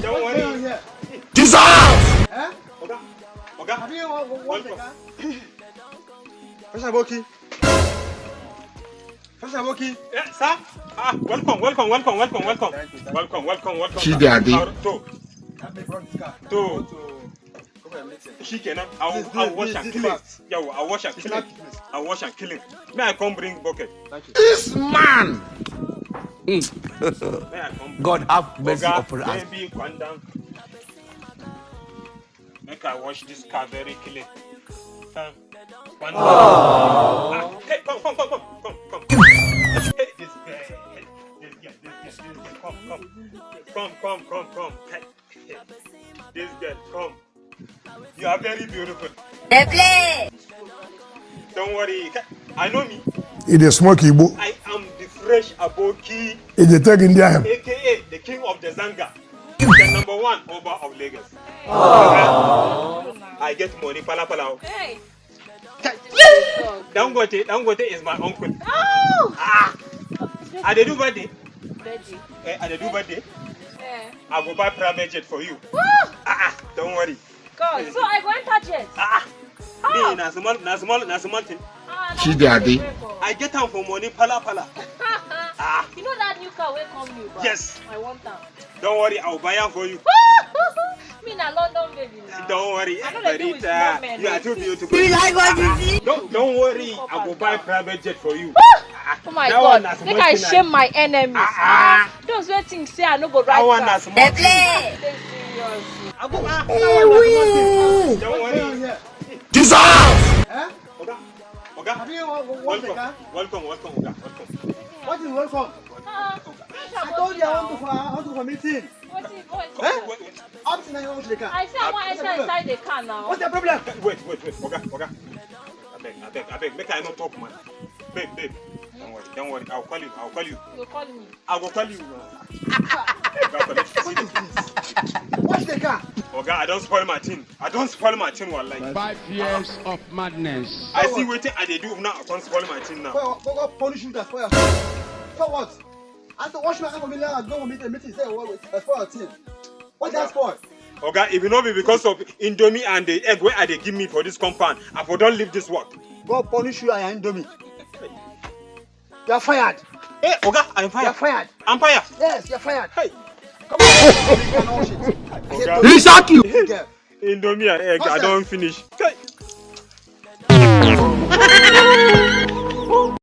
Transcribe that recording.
Don't worry. Dissolve! Eh? Oga. Have you watched the car? Fresh Aboki. Yeah, sir. Welcome. Welcome. Chidadi. I'll wash and kill it. Yo, I'll wash and kill it. May I come bring bucket? This man! God have mercy upon us. Baby, calm down. Make I wash this car very clean. Hey, come. Hey, this guy. Come. Hey, this girl, come. You are very beautiful. Don't worry. I know me. It is smoky book. I am the fresh Aboki, It is taking India. aka the king of the Zanga, the #1 Oba of Lagos. I get money, pala. Hey. Dangote is my uncle. Oh. I dey do birthday. Veggie. I dey do birthday. Eh. I go buy private jet for you. Don't worry. God, so I go enter jet. Me na small thing. Chidadi. I get am for money, pala. You know that new car will come new, but Yes. I want that. Don't worry, I'll buy am for you. Me na London baby now. Don't worry, I know they do with small Rita. men, You are like too this. beautiful. Don't worry, I go buy private jet for you. Oh my That one God, na small make I thing, shame my enemies. Those wey think say I no go That one write na back. small thing. Don't worry. Dissolve! Oga. Have you watched the car? Welcome, Oga. What is welcome? I told you I want to for meeting. Wait. Up to now you watch the car. I say I want enter inside the car now. What's the problem? Wait, Oga. I beg, make I not talk, man. Babe. Don't worry. I'll call you. You call me. I will call you. Watch the car. Oga, I don't spoil my thing, wallahi. 5 years of madness. I see waiting I dey do now. I can't spoil my thing now. Go punish you that's for your for what? I have to wash my hand for me now. Go meet the meeting. Say that's for your team. What's that for? Oga, if it not be because of Indomie and the egg where they give me for this compound, I for don't leave this work. Go punish you and Indomie. You're fired. Hey, Oga, I'm You're fired. fired. I'm fired. Yes, you're fired. Hey, Come on. Oga. He shock you! Yeah. Indomie and egg, I don't finish. Hey.